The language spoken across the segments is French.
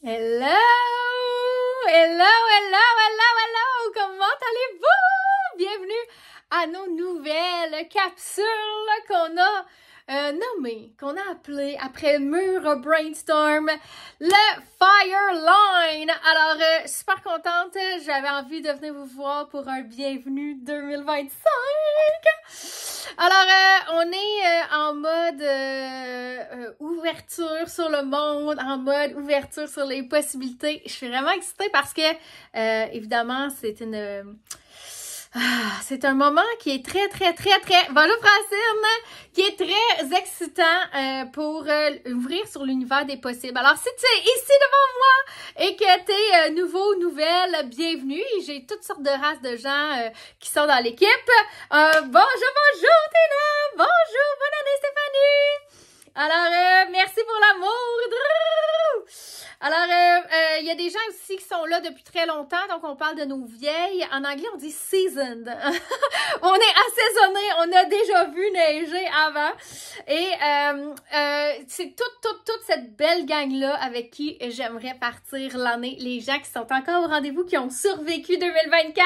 Hello! Hello, hello, hello, hello! Comment allez-vous? Bienvenue à nos nouvelles capsules qu'on a nommées, qu'on a appelées après mûr brainstorm, le Fireline. Alors, super contente, j'avais envie de venir vous voir pour un bienvenue 2025. Alors, on est en mode ouverture sur le monde, en mode ouverture sur les possibilités. Je suis vraiment excitée parce que, évidemment, c'est un moment qui est très, bonjour Francine, qui est très excitant pour ouvrir sur l'univers des possibles. Alors, si tu es ici devant moi et que tu es nouvelle, bienvenue. J'ai toutes sortes de races de gens qui sont dans l'équipe. Bonjour Tina, bonjour, bonne année Stéphanie. Alors, merci pour l'amour. Alors, il y a des gens aussi qui sont là depuis très longtemps, donc on parle de nos vieilles. En anglais, on dit seasoned. On est assaisonné, on a déjà vu neiger avant. Et c'est toute cette belle gang-là avec qui j'aimerais partir l'année. Les gens qui sont encore au rendez-vous, qui ont survécu 2024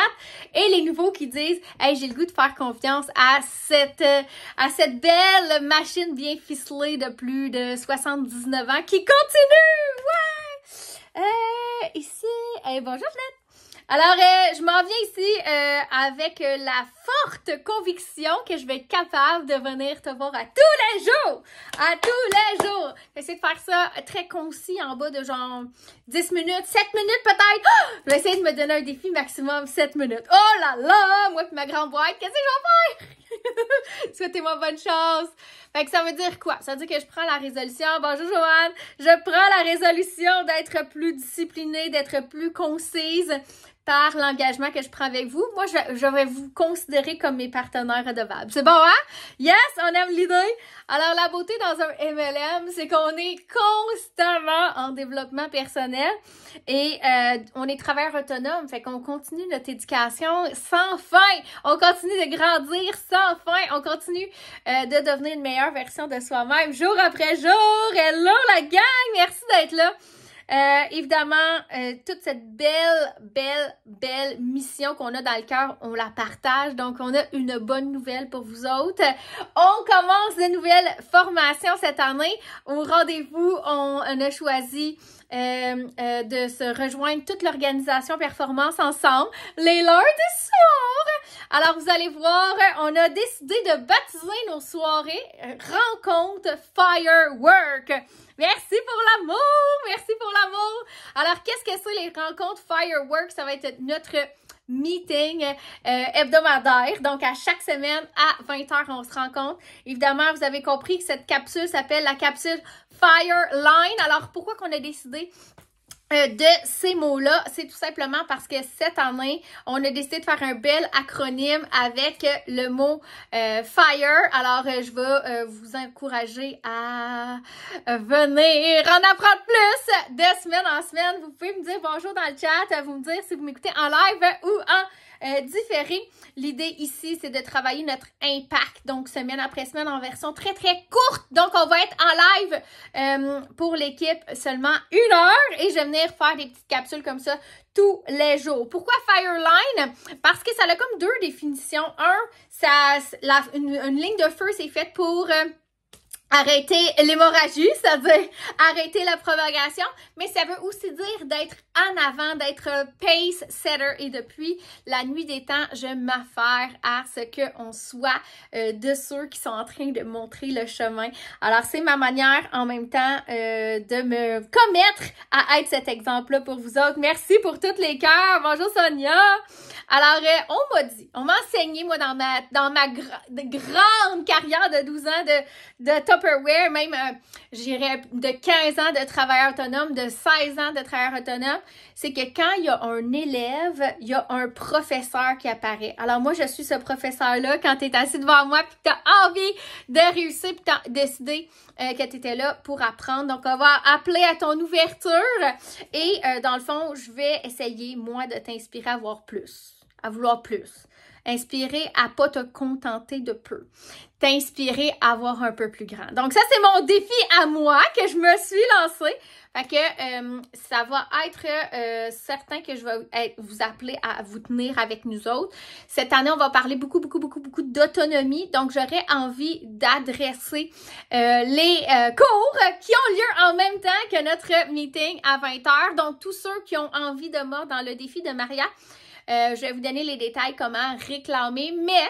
et les nouveaux qui disent « Hey, j'ai le goût de faire confiance à cette belle machine bien ficelée de plus de 79 ans qui continue! Ouais! Ici, bonjour Jeanette. Alors, je m'en viens ici avec la forte conviction que je vais être capable de venir te voir à tous les jours! À tous les jours! J'essaie de faire ça très concis en bas de genre 10 minutes, 7 minutes peut-être! Oh! Je vais essayer de me donner un défi maximum 7 minutes. Oh là là! Moi et ma grande boîte, qu'est-ce que je vais faire? Souhaitez-moi bonne chance! Fait que ça veut dire quoi? Ça veut dire que je prends la résolution. Bonjour Joanne! Je prends la résolution d'être plus disciplinée, d'être plus concise par l'engagement que je prends avec vous. Moi, je vais vous considérer comme mes partenaires redevables. C'est bon, hein? Yes, on aime l'idée. Alors, la beauté dans un MLM, c'est qu'on est constamment en développement personnel et on est travailleur autonome. Fait qu'on continue notre éducation sans fin. On continue de grandir sans fin. On continue de devenir une meilleure version de soi-même jour après jour. Hello, la gang! Merci d'être là. Évidemment, toute cette belle mission qu'on a dans le cœur, on la partage. Donc, on a une bonne nouvelle pour vous autres. On commence de nouvelles formations cette année. Au rendez-vous, on a choisi de se rejoindre toute l'organisation Performance ensemble. Les lundis soirs! Alors, vous allez voir, on a décidé de baptiser nos soirées Rencontre Firework. Merci pour l'amour! Merci pour l'amour! Alors, qu'est-ce que c'est les rencontres Firework? Ça va être notre meeting hebdomadaire. Donc, à chaque semaine, à 20h, on se rencontre. Évidemment, vous avez compris que cette capsule s'appelle la capsule Fireline. Alors, pourquoi qu'on a décidé de ces mots-là, c'est tout simplement parce que cette année, on a décidé de faire un bel acronyme avec le mot FIRE. Alors, je vais vous encourager à venir en apprendre plus de semaine en semaine. Vous pouvez me dire bonjour dans le chat, vous me dire si vous m'écoutez en live ou en différé. L'idée ici, c'est de travailler notre impact, donc semaine après semaine en version très courte. Donc, on va être en live pour l'équipe seulement 1 heure et je vais venir faire des petites capsules comme ça tous les jours. Pourquoi Fireline? Parce que ça a comme 2 définitions. Une ligne de feu, c'est faite pour arrêter l'hémorragie, c'est-à-dire arrêter la propagation, mais ça veut aussi dire d'être en avant, d'être pace setter. Et depuis la nuit des temps, je m'affaire à ce qu'on soit de ceux qui sont en train de montrer le chemin. Alors, c'est ma manière en même temps de me commettre à être cet exemple-là pour vous autres. Merci pour tous les cœurs. Bonjour Sonia. Alors, on m'a enseigné, moi, dans ma grande carrière de 12 ans de Tupperware, même, j'irais de 15 ans de travailleur autonome, de 16 ans de travailleur autonome, c'est que quand il y a un élève, il y a un professeur qui apparaît. Alors, moi, je suis ce professeur-là quand tu es assis devant moi puis que tu as envie de réussir puis tu as décidé que tu étais là pour apprendre. Donc, on va appeler à ton ouverture et dans le fond, je vais essayer, moi, de t'inspirer à voir plus. À vouloir plus, inspirer à pas te contenter de peu, t'inspirer à voir un peu plus grand. Donc ça, c'est mon défi à moi que je me suis lancé. Fait que ça va être certain que je vais vous appeler à vous tenir avec nous autres. Cette année, on va parler beaucoup d'autonomie. Donc, j'aurais envie d'adresser les cours qui ont lieu en même temps que notre meeting à 20h. Donc, tous ceux qui ont envie de moi dans le défi de Maria, je vais vous donner les détails comment réclamer, mais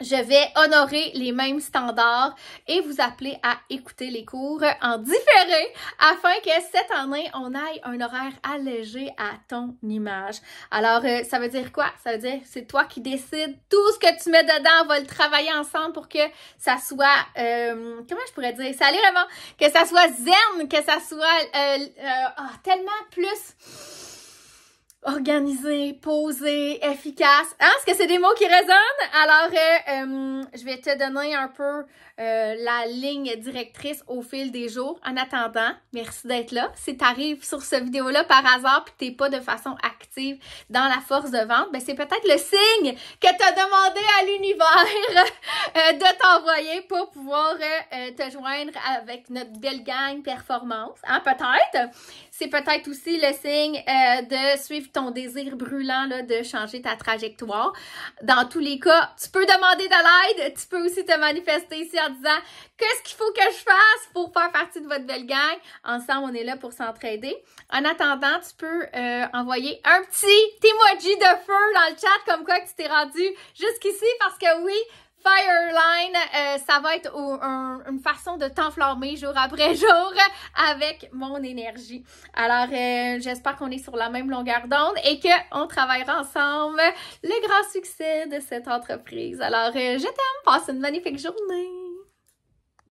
je vais honorer les mêmes standards et vous appeler à écouter les cours en différé afin que cette année, on aille un horaire allégé à ton image. Alors, ça veut dire quoi? Ça veut dire c'est toi qui décides. Tout ce que tu mets dedans, on va le travailler ensemble pour que ça soit, comment je pourrais dire? Ça allait vraiment, que ça soit zen, que ça soit tellement plus organisé, posé, efficace. Hein? Est-ce que c'est des mots qui résonnent? Alors, je vais te donner un peu la ligne directrice au fil des jours. En attendant, merci d'être là. Si tu arrives sur cette vidéo-là par hasard et que tu n'es pas de façon active dans la force de vente, ben c'est peut-être le signe que tu as demandé à l'univers de t'envoyer pour pouvoir te joindre avec notre belle gang performance. Hein? Peut-être. C'est peut-être aussi le signe de suivre ton désir brûlant là, de changer ta trajectoire. Dans tous les cas, tu peux demander de l'aide. Tu peux aussi te manifester ici en disant qu'est-ce qu'il faut que je fasse pour faire partie de votre belle gang. Ensemble, on est là pour s'entraider. En attendant, tu peux envoyer un petit emoji de feu dans le chat comme quoi que tu t'es rendu jusqu'ici parce que oui, Fireline, ça va être une façon de t'enflammer jour après jour avec mon énergie. Alors, j'espère qu'on est sur la même longueur d'onde et qu'on travaillera ensemble le grand succès de cette entreprise. Alors, je t'aime, passe une magnifique journée!